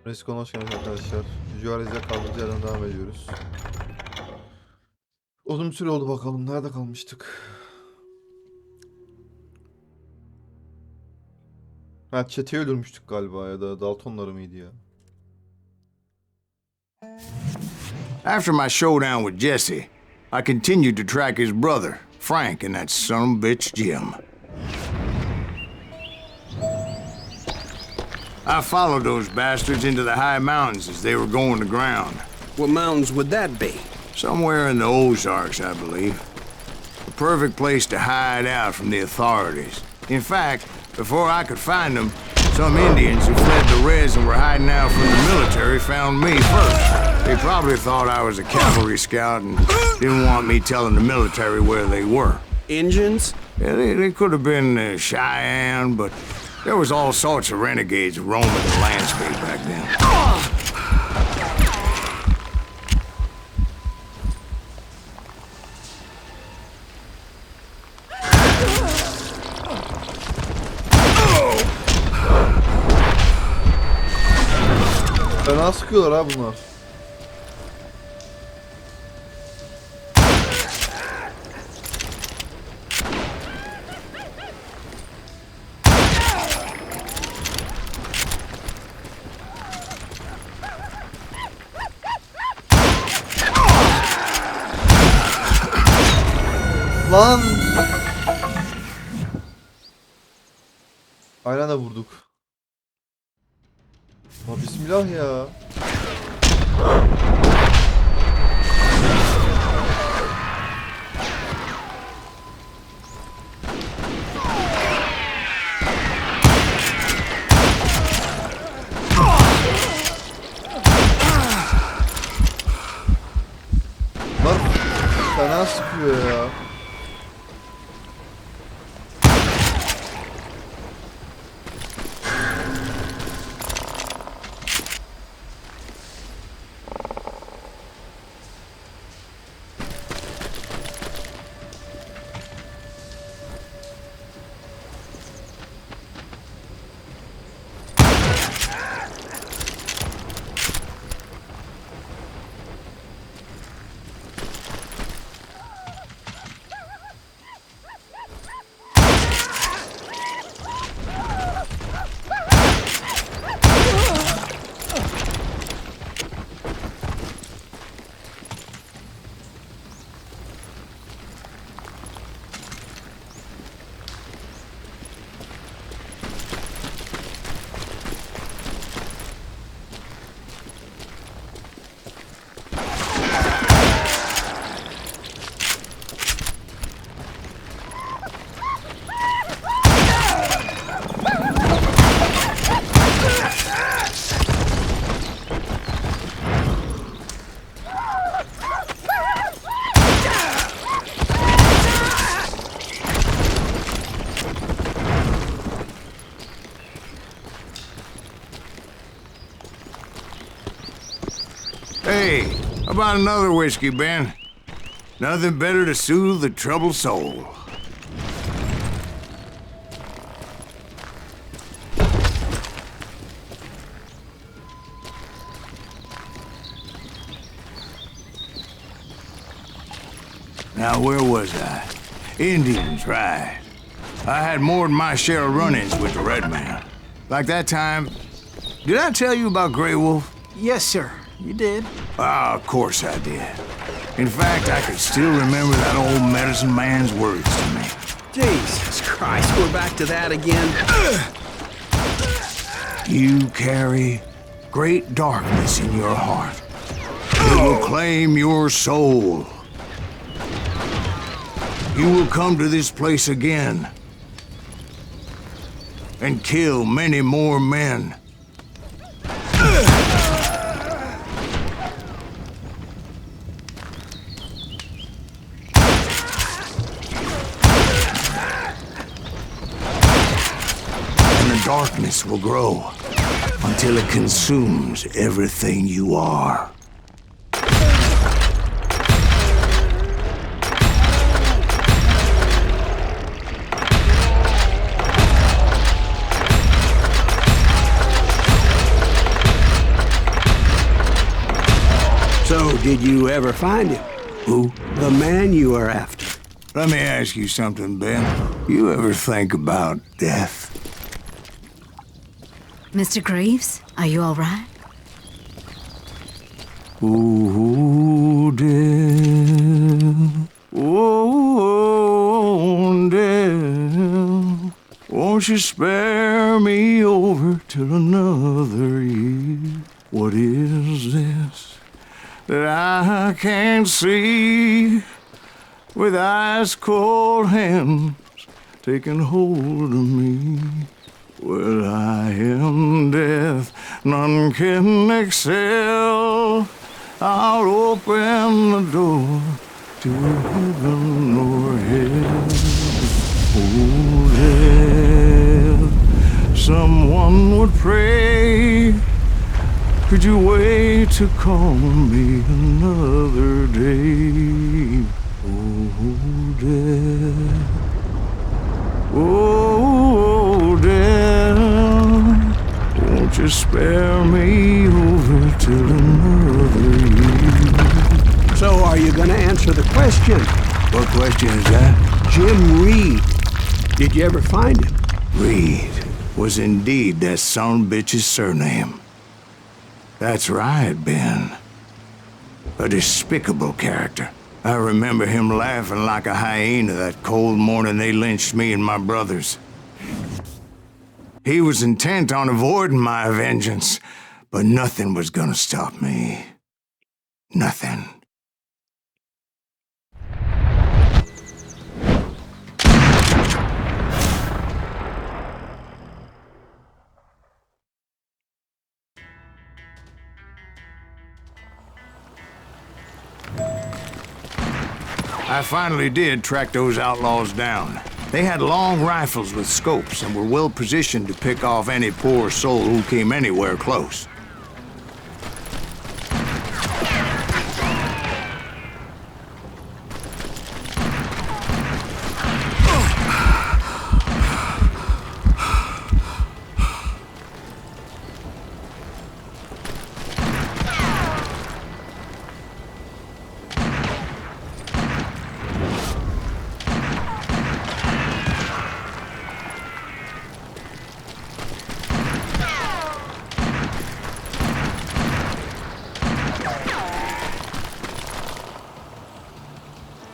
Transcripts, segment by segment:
Reskon'a hoş geldiniz arkadaşlar. Juarez'e kaldığımız yerden devam ediyoruz. Uzun süre oldu, bakalım nerede kalmıştık. Ha, çeteyi öldürmüştük galiba, ya da Daltonları mıydı ya? After my showdown with Jesse, I continued to track his brother, Frank, and that son of a bitch, Jim. I followed those bastards into the high mountains as they were going to ground. What mountains would that be? Somewhere in the Ozarks, I believe. The perfect place to hide out from the authorities. In fact, before I could find them, some Indians who fled the Reds and were hiding out from the military found me first. They probably thought I was a cavalry scout and didn't want me telling the military where they were. Injuns? Yeah, they could have been Cheyenne, but there was all sorts of renegades roaming the landscape back then. Fena sıkıyorlar ha bunlar. Lan! Aynen de vurduk. Ha, bismillah ya. Lan fena sıkıyor ya. Hey, how about another whiskey, Ben? Nothing better to soothe the troubled soul. Now, where was I? Indians, right. I had more than my share of run-ins with the Red Man. Like that time... Did I tell you about Grey Wolf? Yes, sir. You did. Ah, of course I did. In fact, I could still remember that old medicine man's words to me. Jesus Christ, we're back to that again. You carry great darkness in your heart. It will claim your soul. You will come to this place again and kill many more men. Darkness will grow until it consumes everything you are. So, did you ever find him? Who? The man you are after. Let me ask you something, Ben. You ever think about death? Mr. Greaves, are you all right? Ooh, death. Oh, death. Won't you spare me over till another year? What is this that I can't see? With ice cold hands taking hold of me. Well, I am death, none can excel. I'll open the door to heaven or hell. Oh, death, someone would pray. Could you wait to call me another day? Oh, death. Oh, death. Won't you spare me over till another year? So, are you gonna answer the question? What question is that? Jim Reed. Did you ever find him? Reed was indeed that son of a bitch's surname. That's right, Ben. A despicable character. I remember him laughing like a hyena that cold morning they lynched me and my brothers. He was intent on avoiding my vengeance, but nothing was gonna stop me. Nothing. I finally did track those outlaws down. They had long rifles with scopes and were well positioned to pick off any poor soul who came anywhere close.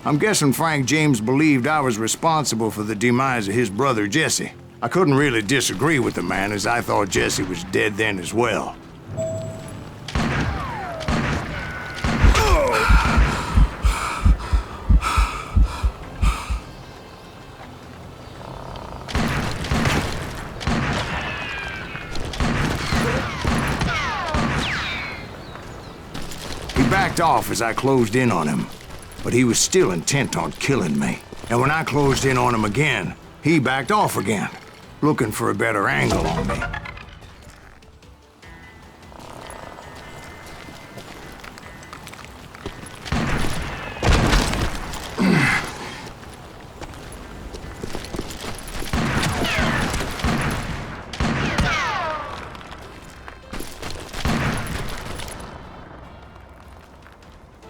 I'm guessing Frank James believed I was responsible for the demise of his brother Jesse. I couldn't really disagree with the man, as I thought Jesse was dead then as well. He backed off as I closed in on him. But he was still intent on killing me. And when I closed in on him again, he backed off again, looking for a better angle on me.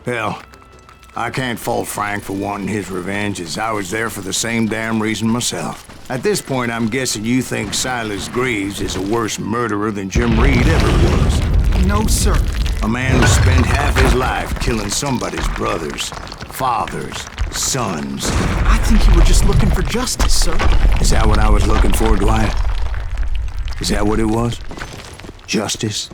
Hell, I can't fault Frank for wanting his revenge, as I was there for the same damn reason myself. At this point, I'm guessing you think Silas Greaves is a worse murderer than Jim Reed ever was. No, sir. A man who spent half his life killing somebody's brothers, fathers, sons. I think you were just looking for justice, sir. Is that what I was looking for, Dwight? Is that what it was? Justice?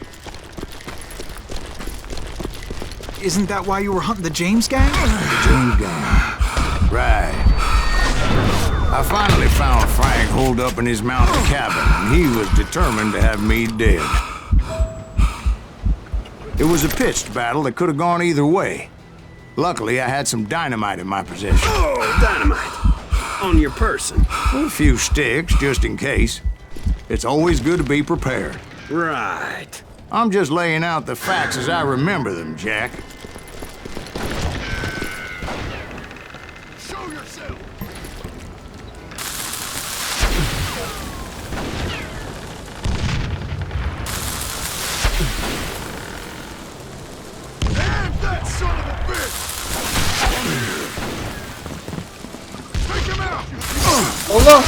Isn't that why you were hunting the James gang? The James gang. Right. I finally found Frank holed up in his mountain cabin, and he was determined to have me dead. It was a pitched battle that could have gone either way. Luckily, I had some dynamite in my possession. Oh, dynamite. On your person. A few sticks, just in case. It's always good to be prepared. Right. I'm just laying out the facts as I remember them, Jack. Show yourself! Hands Allah!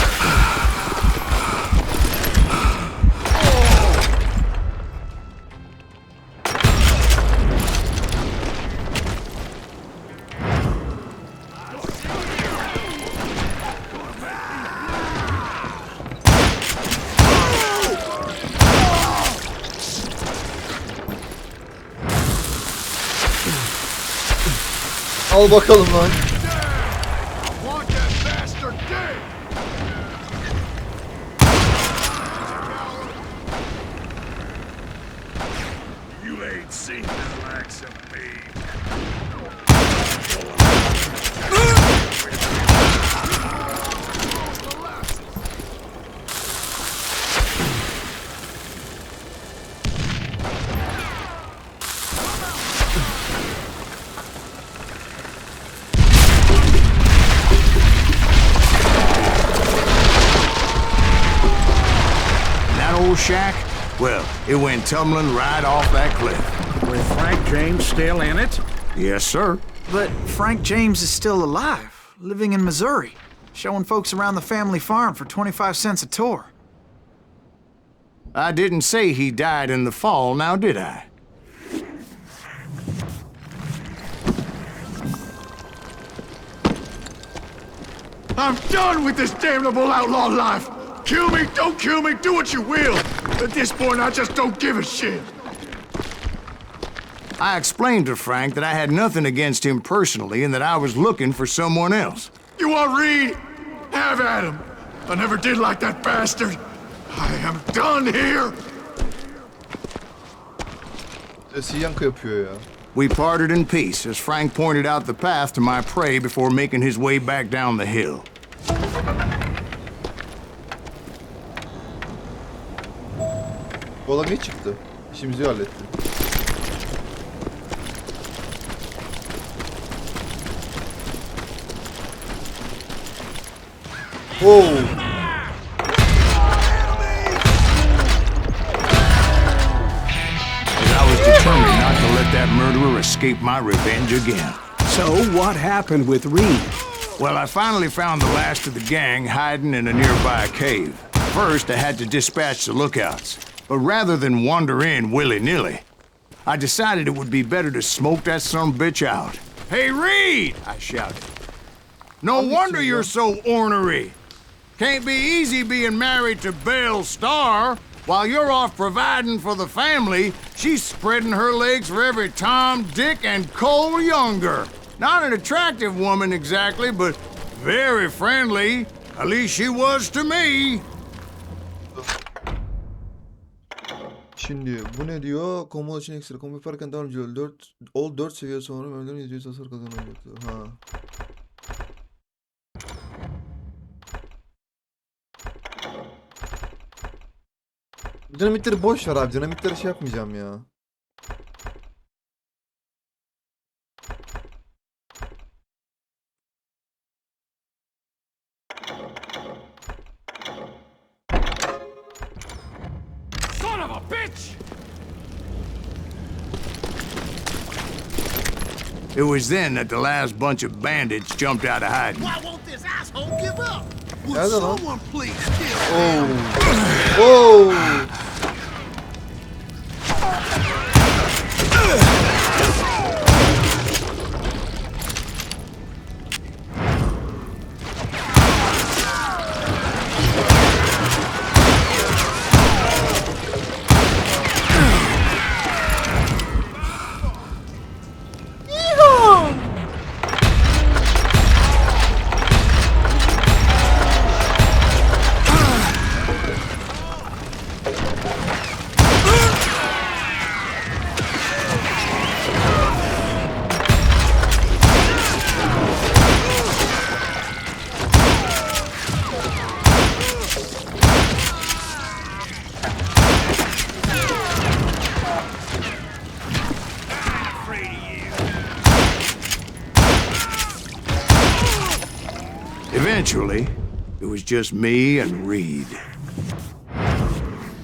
Al bakalım lan. You ain't seen the likes of me. Shack? Well, it went tumbling right off that cliff. With Frank James still in it? Yes, sir. But Frank James is still alive, living in Missouri, showing folks around the family farm for 25 cents a tour. I didn't say he died in the fall, now did I? I'm done with this damnable outlaw life! Kill me, don't kill me, do what you will! At this point, I just don't give a shit! I explained to Frank that I had nothing against him personally and that I was looking for someone else. You want Reed? Have at him! I never did like that bastard! I am done here! Sesi yankı yapıyor ya. We parted in peace as Frank pointed out the path to my prey before making his way back down the hill. Bu adam iyi çıktı. İşimizi halletti. Oh! Determined not to let that murderer escape my revenge again. So what happened with Reed? Well, I finally found the last of the gang hiding in a nearby cave. First, I had to dispatch the lookouts. But rather than wander in willy-nilly, I decided it would be better to smoke that sumbitch out. Hey, Reed! I shouted. No wonder you're so ornery. Can't be easy being married to Belle Starr. While you're off providing for the family, she's spreading her legs for every Tom, Dick, and Cole Younger. Not an attractive woman exactly, but very friendly. At least she was to me. Şimdi bu ne diyor? Combo için ekstra combo yaparken daha önce 4 seviye sonra ömrünün %100 hasar kazanacaktır. Ha. Dinamitleri boş ver abi. Dinamitleri şey yapmayacağım ya. Son of a bitch! It was then that the last bunch of bandits jumped out of hiding. Why won't this asshole give up? Would Nerede lan? someone please kill Oh. Oh. Eventually, it was just me and Reed.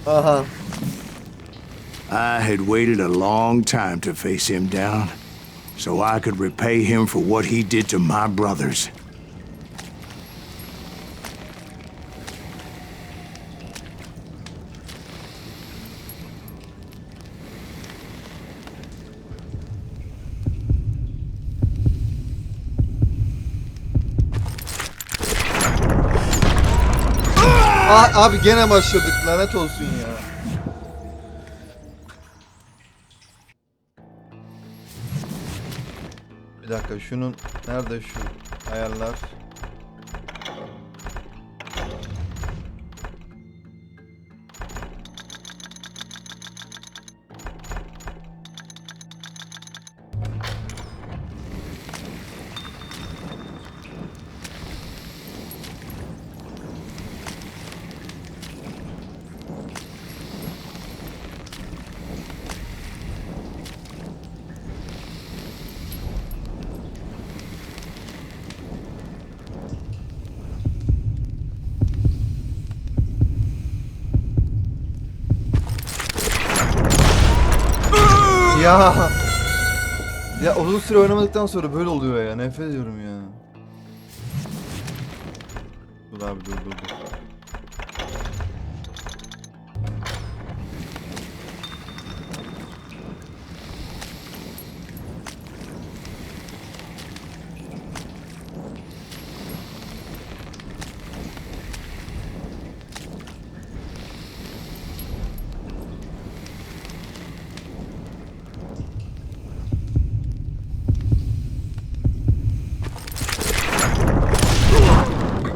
Aha. I had waited a long time to face him down, so I could repay him for what he did to my brothers. Abi gene başladık, lanet olsun ya. Bir dakika, şunun nerede şu ayarlar? Ya. Ya uzun süre oynamadıktan sonra böyle oluyor ya. Nefret ediyorum ya. Dur abi, dur.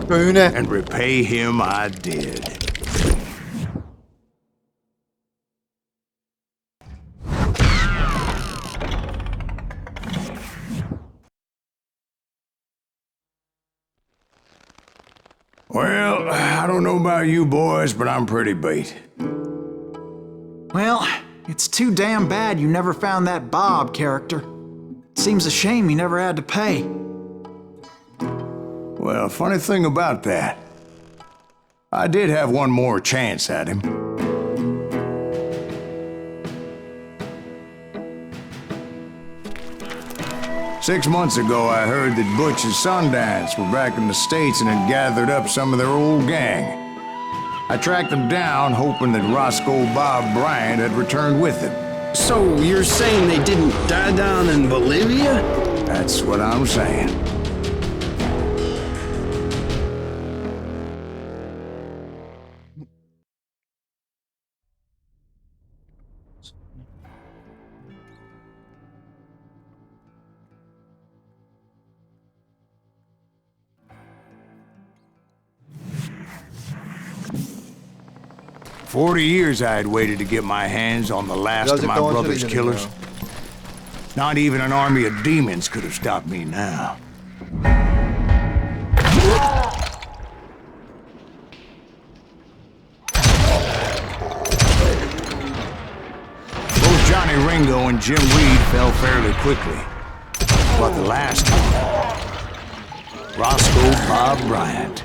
Köyüne. And repay him I did. Well, I don't know about you boys, but I'm pretty beat. Well, it's too damn bad you never found that Bob character. Seems a shame you never had to pay. Well, funny thing about that, I did have one more chance at him. Six months ago, I heard that Butch and Sundance were back in the States and had gathered up some of their old gang. I tracked them down, hoping that Roscoe Bob Bryant had returned with them. So you're saying they didn't die down in Bolivia? That's what I'm saying. "40 years I had waited to get my hands on the last of my brother's killers. Not even an army of demons could have stopped me now. Both Johnny Ringo and Jim Reed fell fairly quickly. But the last one, Roscoe Bob Bryant,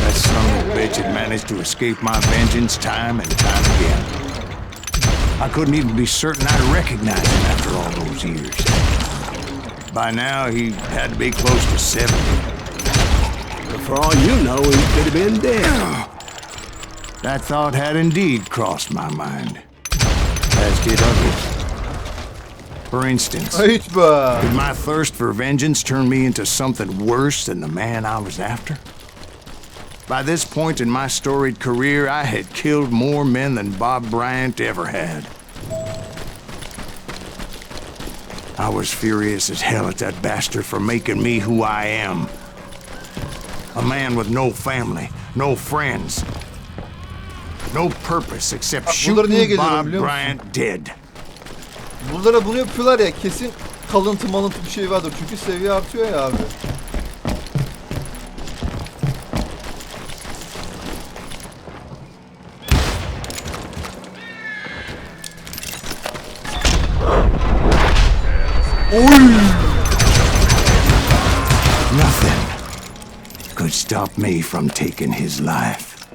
that son of a bitch had managed to escape my vengeance time and time again. I couldn't even be certain I'd recognize him after all those years. By now, he had to be close to 70. But for all you know, he could have been dead. That thought had indeed crossed my mind, as did others. For instance, Hiç be. did my thirst for vengeance turn me into something worse than the man I was after? By this point in my storied career, I had killed more men than Bob Bryant ever had. I was furious as hell at that bastard for making me who I am. A man with no family, no friends, no purpose except bunları niye shooting geliyorum Bob biliyor musun? Bryant dead. Bunlara bunu yapıyorlar ya, kesin kalıntı malıntı bir şey vardır. Çünkü seviye artıyor ya abi. Nothing could stop me from taking his life.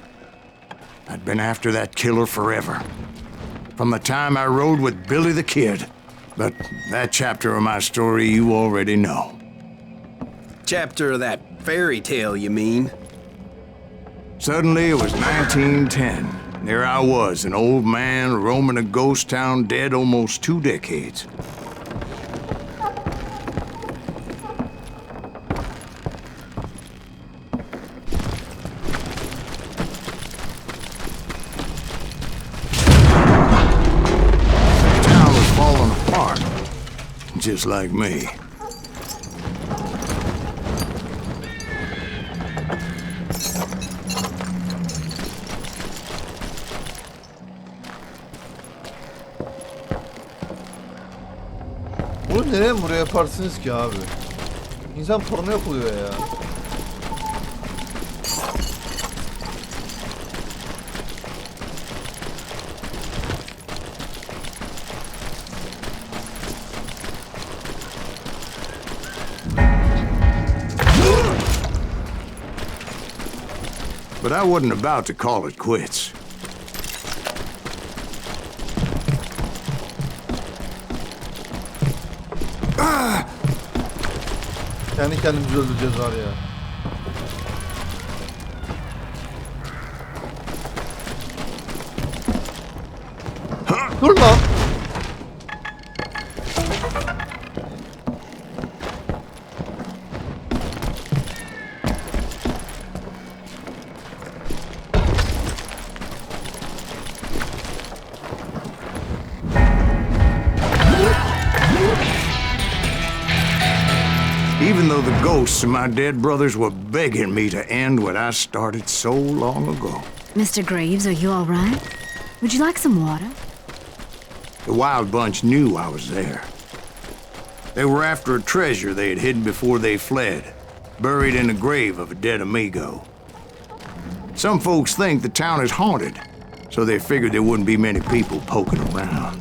I'd been after that killer forever. From the time I rode with Billy the Kid. But that chapter of my story you already know. Chapter of that fairy tale, you mean? Suddenly it was 1910. There I was, an old man roaming a ghost town dead almost 2 decades. just like me. Bunu nereye buraya yaparsınız ki abi? İnsan paranoyak oluyor ya. But I wasn't about to call it quits. Kendi kendimizi öldüreceğiz var ya. Dur lan. Even though the ghosts of my dead brothers were begging me to end what I started so long ago. Mr. Graves, are you all right? Would you like some water? The wild bunch knew I was there. They were after a treasure they had hidden before they fled, buried in the grave of a dead amigo. Some folks think the town is haunted, so they figured there wouldn't be many people poking around.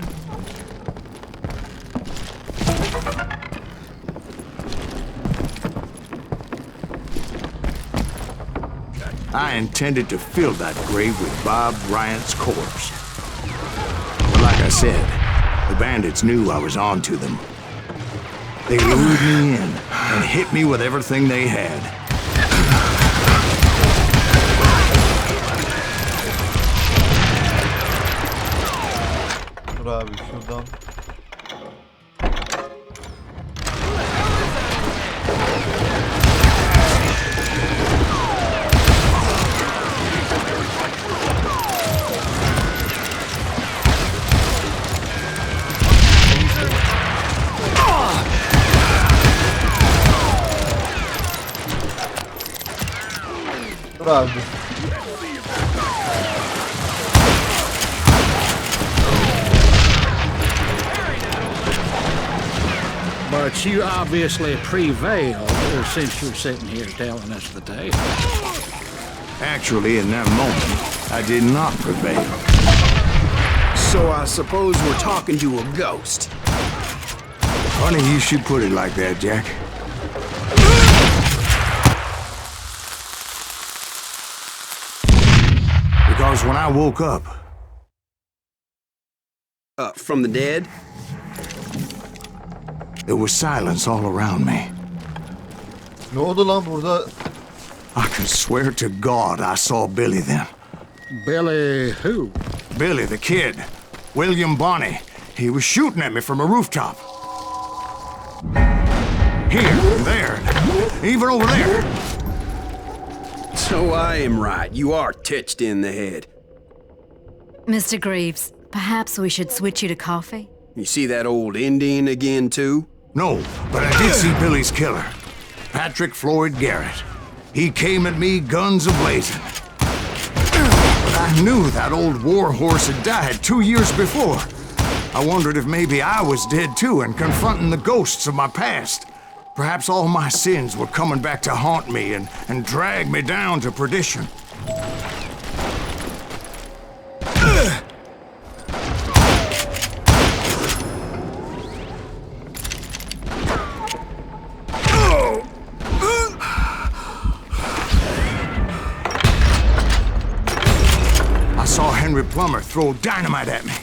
I intended to fill that grave with Bob Bryant's corpse. But like I said, the bandits knew I was on to them. They lured me in and hit me with everything they had. Dur abi şuradan. Dur abi dur. But you obviously prevailed since you're sitting here telling us the tale. Actually, in that moment, I did not prevail. So I suppose we're talking to a ghost. Funny you should put it like that, Jack. Because when I woke up, From the dead? there was silence all around me. Ne oldu lan burada? I can swear to God I saw Billy then. Billy who? Billy, the kid. William Bonney. He was shooting at me from a rooftop. Here, there, even over there. So I am right. You are touched in the head. Mr. Graves, perhaps we should switch you to coffee? You see that old Indian again, too? No, but I did see Billy's killer, Patrick Floyd Garrett. He came at me guns a-blazing. But I knew that old war horse had died 2 years before. I wondered if maybe I was dead too and confronting the ghosts of my past. Perhaps all my sins were coming back to haunt me and drag me down to perdition. I saw Henry Plummer throw dynamite at me.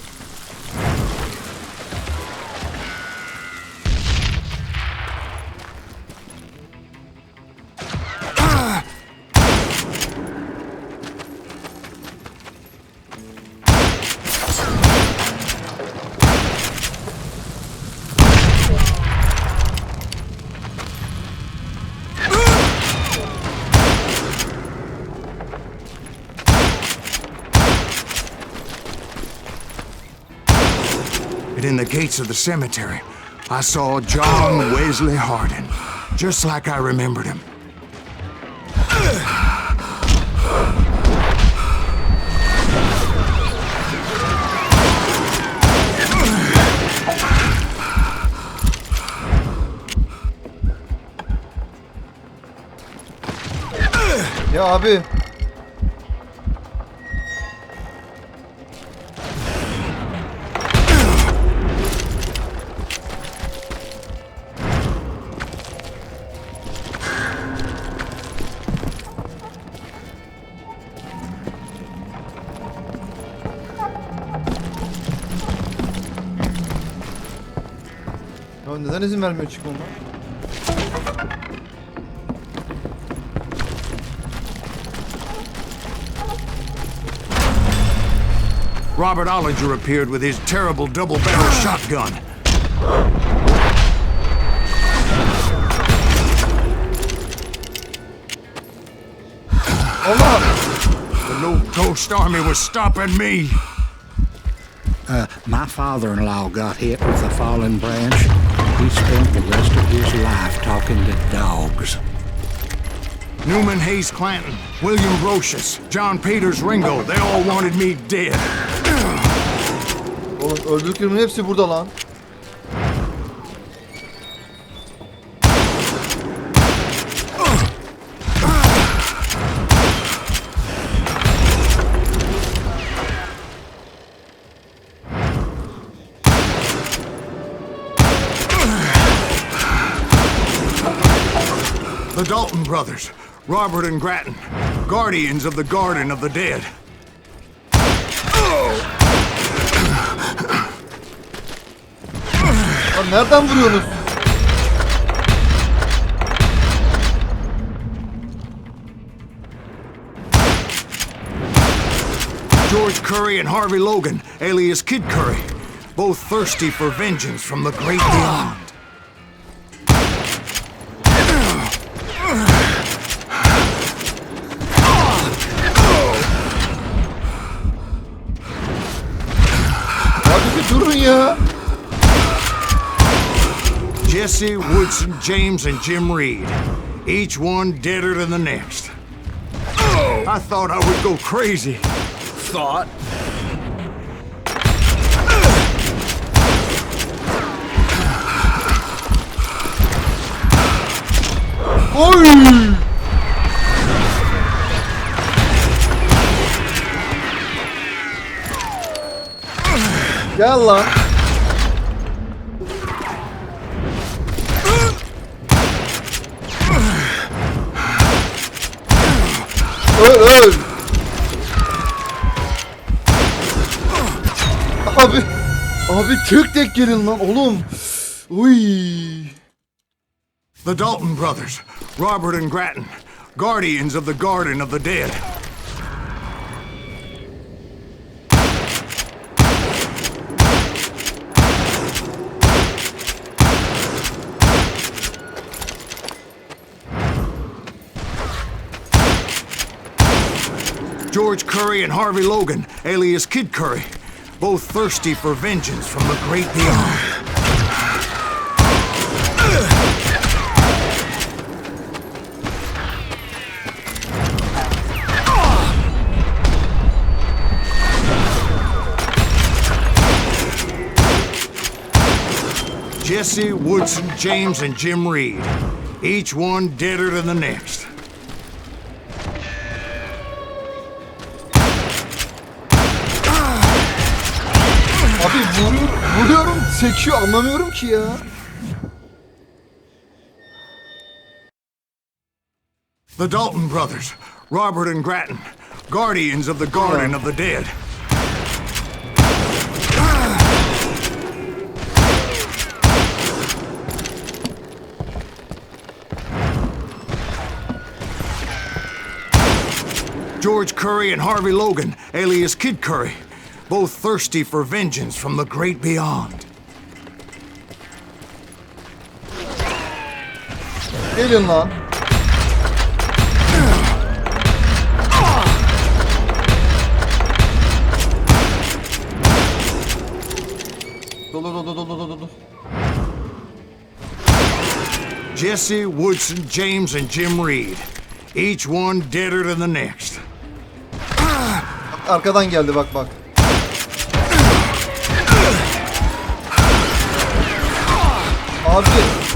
And in the gates of the cemetery, I saw John Wesley Hardin, just like I remembered him. Ya abi. Ya neden izin vermiyor çıkmama? Robert Ollinger appeared with his terrible double-barrel shotgun. Allah! The no ghost army was stopping me. My father-in-law got hit with a fallen branch. He spent the rest of his life talking to dogs. Newman Hayes Clanton, William Brocious, John Peters Ringo, they all wanted me dead. Oğlum öldürdüklerimin hepsi burada lan. The Dalton brothers, Robert and Grattan, guardians of the Garden of the Dead. Lan nereden vuruyorsunuz? George Curry and Harvey Logan, alias Kid Curry, both thirsty for vengeance from the great beyond. Abi bir durun ya. Jesse, Woodson, James, and Jim Reed, each one deader than the next. I thought I would go crazy. Thought. Oy! Gel lan. Öl öl. Abi tek gelin lan oğlum. Uy. The Dalton brothers, Robert and Grattan, guardians of the Garden of the Dead. George Curry and Harvey Logan, alias Kid Curry, both thirsty for vengeance from the great beyond. Jesse, Woodson, James, and Jim Reed, each one deader than the next. Abi vuruyorum sekiyor anlamıyorum ki ya. The Dalton brothers, Robert and Grattan, guardians of the Garden of the Dead. George Curry and Harvey Logan, alias Kid Curry, both thirsty for vengeance from the great beyond. Gelin lan. Dolu. Jesse, Woodson, James, and Jim Reed. Each one deader than the next. Arkadan geldi bak bak. Abi.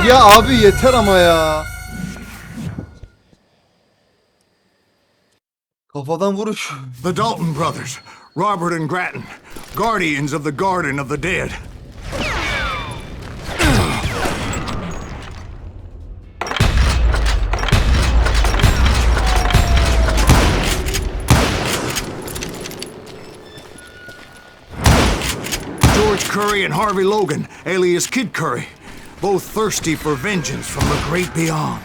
Ya abi yeter ama ya. Kafadan vuruş. The Dalton brothers, Robert and Grattan, guardians of the Garden of the Dead. George Curry and Harvey Logan, alias Kid Curry, both thirsty for vengeance from the great beyond.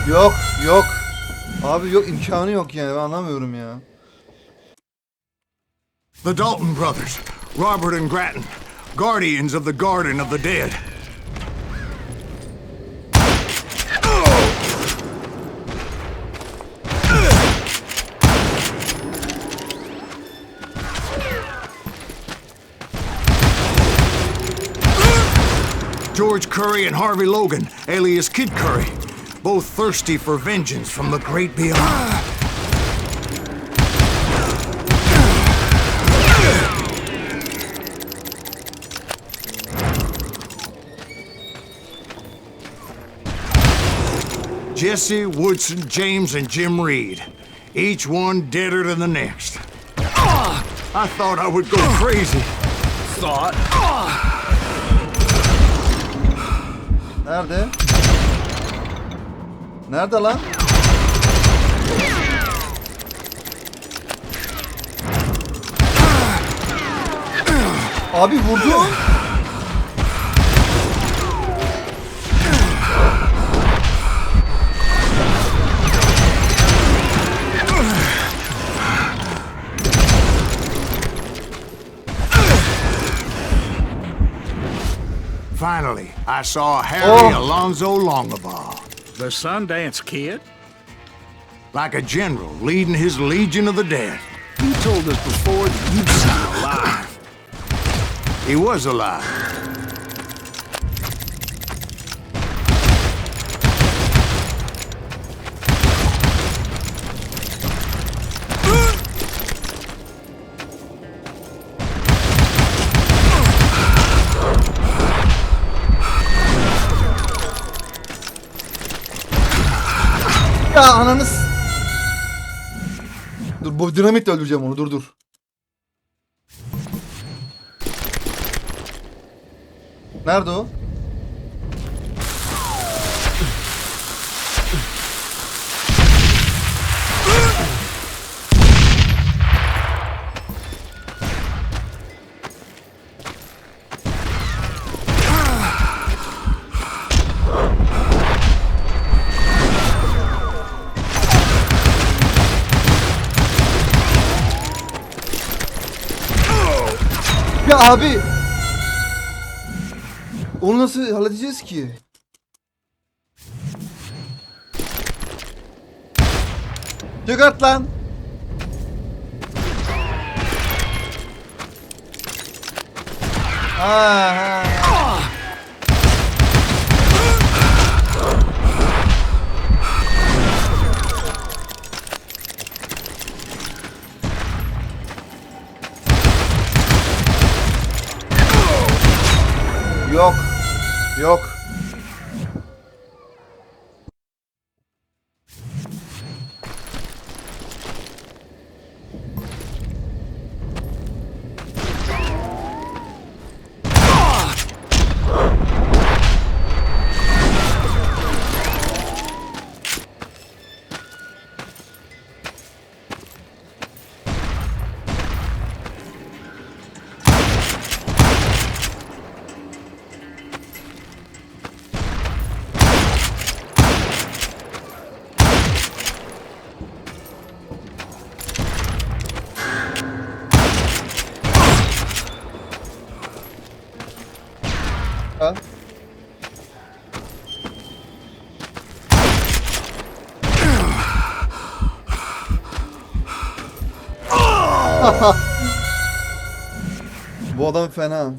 Yok yok. Abi yok, imkanı yok yani, ben anlamıyorum ya. The Dalton brothers, Robert and Grattan, guardians of the Garden of the Dead. George Curry and Harvey Logan, alias Kid Curry, both thirsty for vengeance from the great beyond. Jesse, Woodson, James, and Jim Reed. Each one deader than the next. I thought I would go crazy. Nerede? Nerede lan? Abi vurdu. Finally, I saw Harry Alonzo Longabaugh. The Sundance Kid? Like a general leading his legion of the dead. You told us before that you'd seen him alive. He was alive. Ya ananız. Dur, bu dinamitle öldüreceğim onu, dur. Nerede o? Ya abi. Onu nasıl halledeceğiz ki? Çıkart lan. Ha. Yok. Ha? Bu adam fena.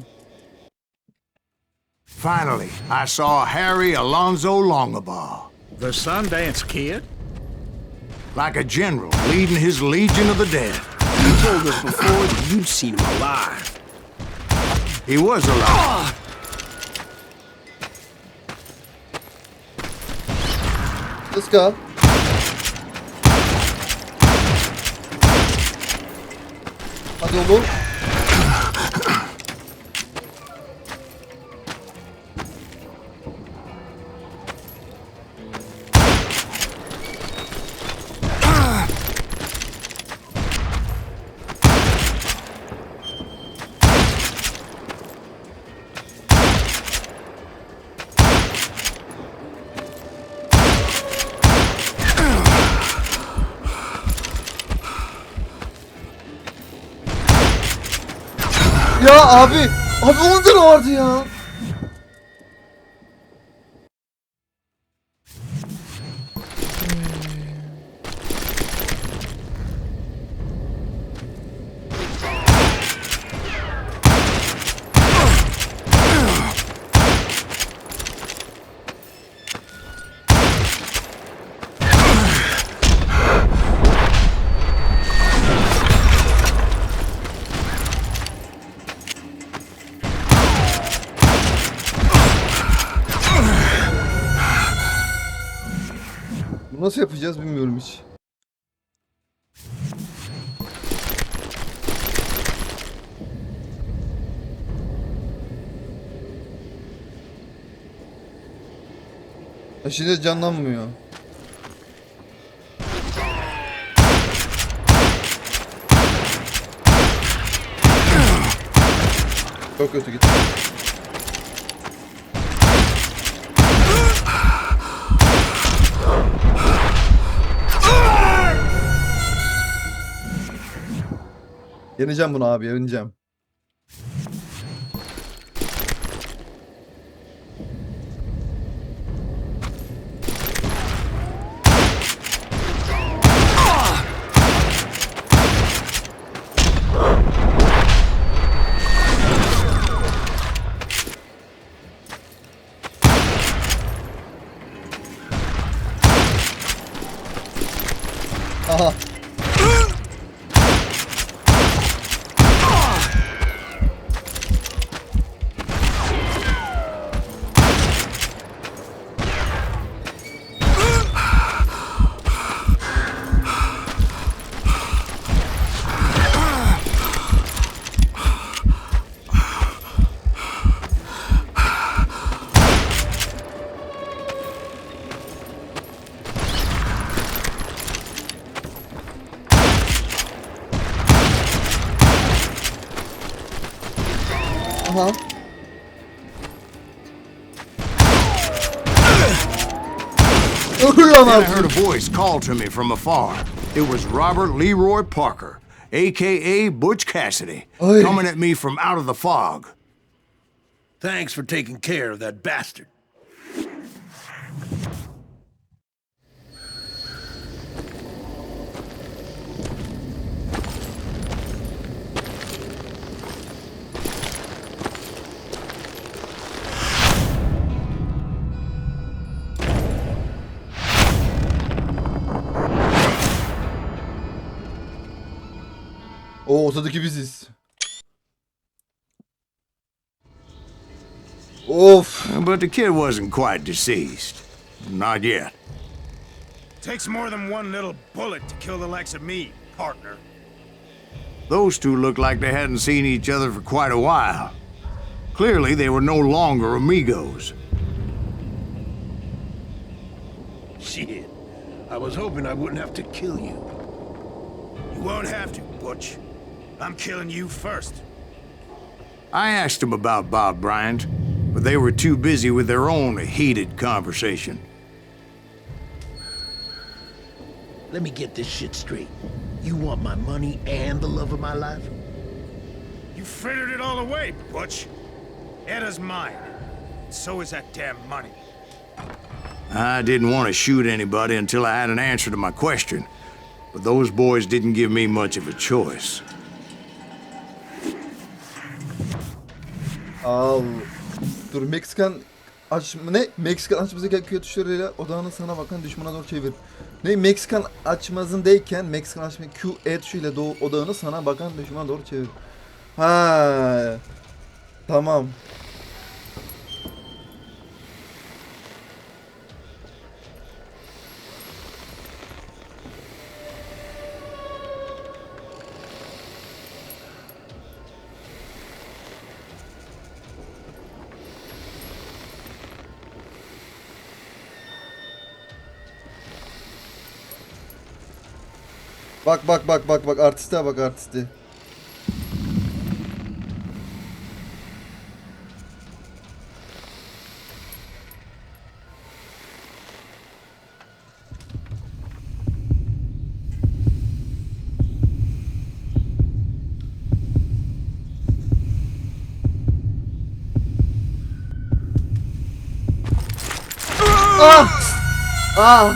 Finally, I saw Harry Alonzo Longabaugh. The Sundance Kid? Like a general leading his legion of the dead. You told us before that you'd seen him alive. He was alive. Let's go. Hadi oğlum. Ya abi. Abi onun da vardı ya. Nasıl yapacağız bilmiyorum hiç. Şimdi canlanmıyor. Çok kötü gitti. Yeneceğim bunu abi, yeneceğim. Aha. Aha. Then I heard a voice call to me from afar. It was Robert Leroy Parker, a.k.a. Butch Cassidy, Oy. coming at me from out of the fog. Thanks for taking care of that bastard. O ortadaki biziz. Of. But the kid wasn't quite deceased. Not yet. Takes more than one little bullet to kill the likes of me, partner. Those two looked like they hadn't seen each other for quite a while. Clearly, they were no longer amigos. Shit. I was hoping I wouldn't have to kill you. You won't have to, Butch. I'm killing you first. I asked them about Bob Bryant, but they were too busy with their own heated conversation. Let me get this shit straight. You want my money and the love of my life? You frittered it all away, Butch. Edda's mine. and so is that damn money. I didn't want to shoot anybody until I had an answer to my question, but those boys didn't give me much of a choice. Al. Dur, Meksikan ne? Meksikan açmazındayken Q tuşlarıyla odağını sana bakan düşmana doğru çevir. Ne? Meksikan açmazındayken Meksikan açma Q tuşuyla odağını sana bakan düşmana doğru çevir. Ha. Tamam. Bak artiste bak artisti. Ah! Ah!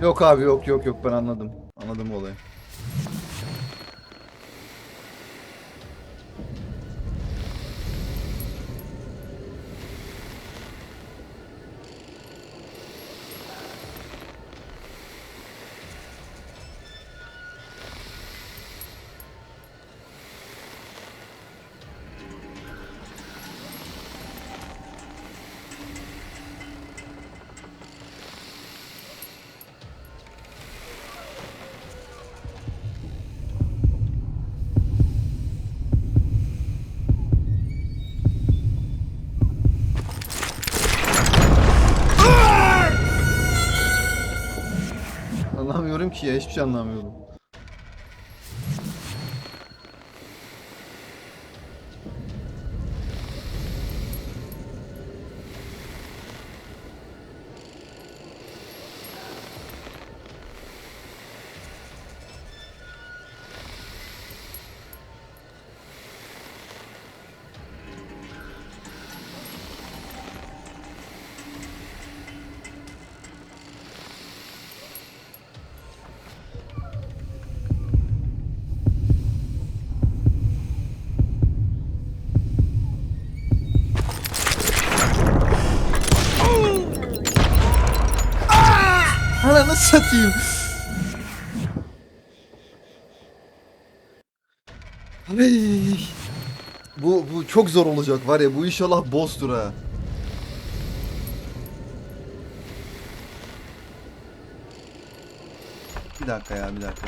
Yok abi yok ben anladım. Anladım olayı. Anlamıyorum ki ya, hiçbir şey anlamıyorum. Ananı satayım. Ay. Bu çok zor olacak var ya, bu inşallah boss'tur ha. Bir dakika ya, bir dakika.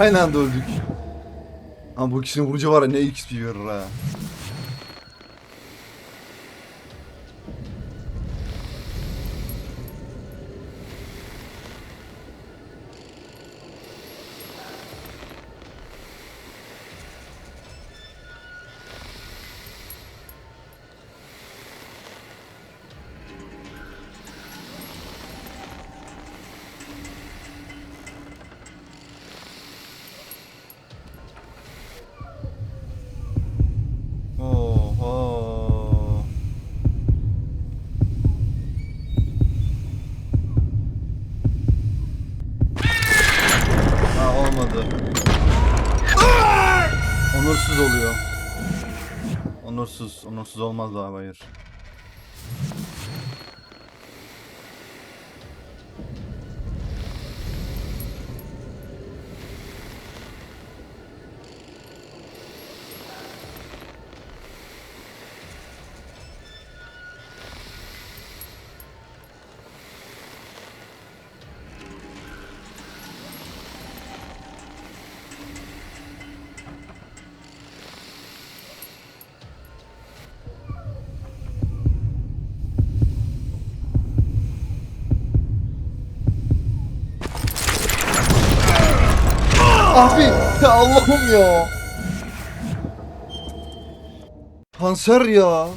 Aynı anda öldük. Ama bu ikisini vurunca var ya, ne XP verir ha. Onursuz oluyor. Onursuz olmaz abi, hayır. Abi ya Allah'ım ya. Kanser ya.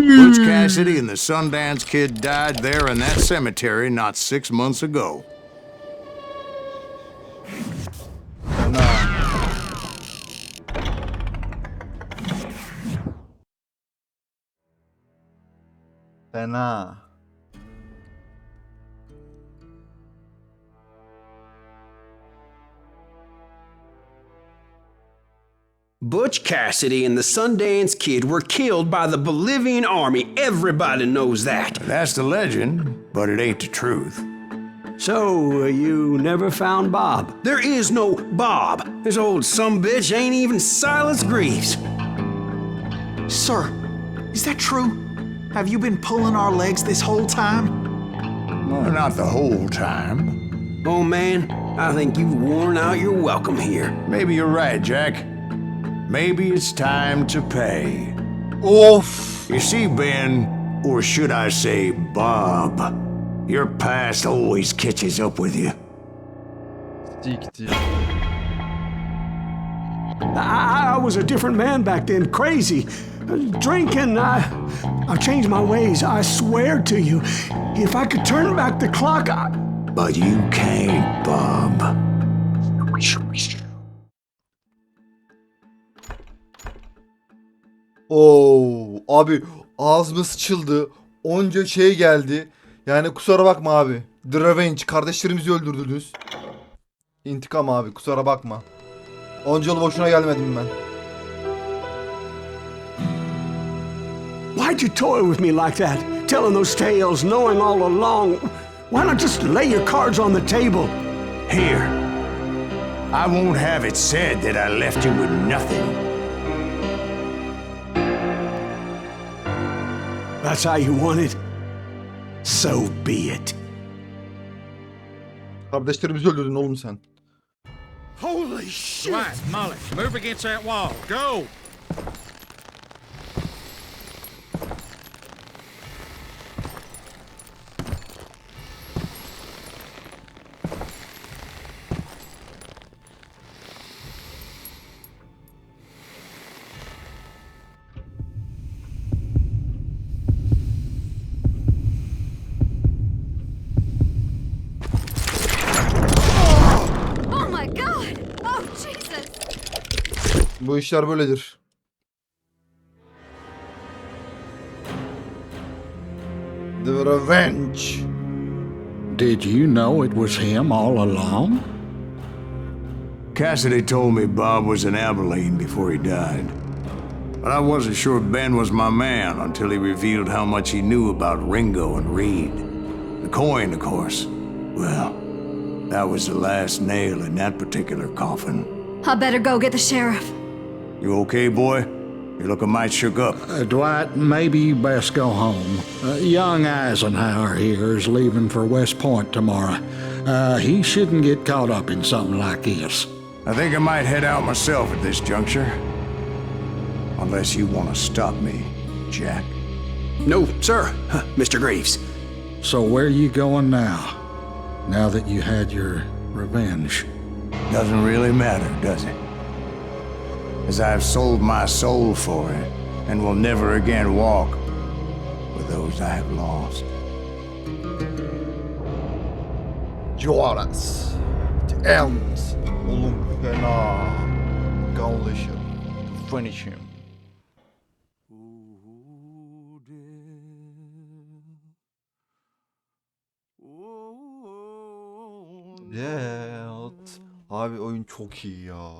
Butch Cassidy and the Sundance Kid died there in that cemetery not 6 months ago. Fena. Butch Cassidy and the Sundance Kid were killed by the Bolivian army. Everybody knows that. That's the legend, but it ain't the truth. So, you never found Bob? There is no Bob. This old sumbitch ain't even Silas Greaves. Sir, is that true? Have you been pulling our legs this whole time? Well, not the whole time. Oh man, I think you've worn out your welcome here. Maybe you're right, Jack. Maybe it's time to pay. Of. You see, Ben, or should I say Bob, your past always catches up with you. Siktir. I was a different man back then, crazy. Drinking, I've changed my ways, I swear to you. If I could turn back the clock, But you can't, Bob. Oo abi ağzıma sıçıldı. Onca şey geldi. Yani kusura bakma abi. The Revenge, kardeşlerimizi öldürdünüz. İntikam abi, kusura bakma. Onca yıl boşuna gelmedim ben. why'd you toy with me like that? Telling those tales, knowing all along. Why not just lay your cards on the table? Here. I won't have it said that I left you with nothing. That's how you want it? So be it. Kardeşlerimizi öldürdün oğlum sen. Holy shit! Right, Molly, move against that wall. Go! Oh my god! Oh Jesus! Bu işler böyledir. The Revenge. Did you know it was him all along? Cassidy told me Bob was in Abilene before he died. But I wasn't sure Ben was my man until he revealed how much he knew about Ringo and Reed. The coin, of course. Well, that was the last nail in that particular coffin. I better go get the sheriff. You okay, boy? You're looking mighty shook up. Dwight, maybe you best go home. Young Eisenhower here is leaving for West Point tomorrow. He shouldn't get caught up in something like this. I think I might head out myself at this juncture. Unless you want to stop me. Jack. No, sir, Mr. Graves. So where are you going now? Now that you had your revenge? Doesn't really matter, does it? As I've sold my soul for it, and will never again walk with those I have lost. Juarez. The end. Oğlum fena. Gunlinger. Finish him. Evet. Abi oyun çok iyi ya.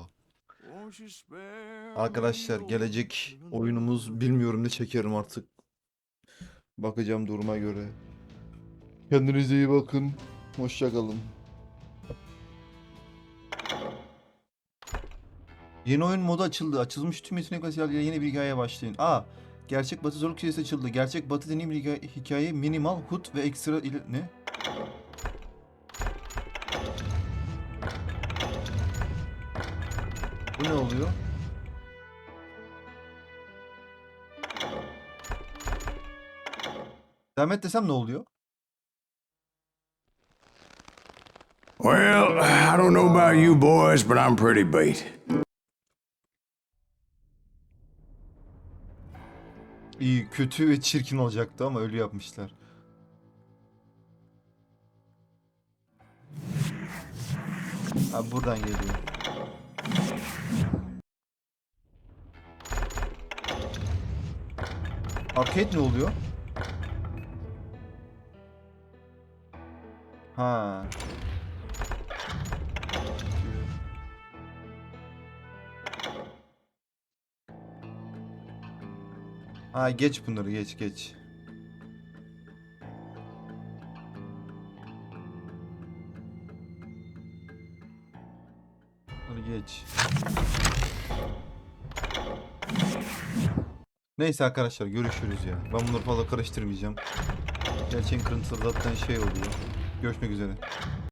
Arkadaşlar gelecek oyunumuz bilmiyorum ne çekerim artık. Bakacağım duruma göre. Kendinize iyi bakın. Hoşça kalın. Yeni oyun modu açıldı. Açılmış tüm yetenek ve yeni bir hikayeye başlayın. Gerçek batı zorluk seviyesi açıldı. Gerçek batı deneyim bir hikaye minimal, hut ve ekstra ile... Ne? Bu ne oluyor? Devam et desem ne oluyor? Well, I don't know about you boys, but I'm pretty beat. İyi, kötü ve çirkin olacaktı ama öyle yapmışlar. Abi buradan geliyor. Arcade ne oluyor? Ha. Geç bunları geç. Bunu geç. Neyse arkadaşlar görüşürüz ya. Ben bunları fazla karıştırmayacağım. Gerçeğin kırıntısı zaten şey oluyor. Görüşmek üzere.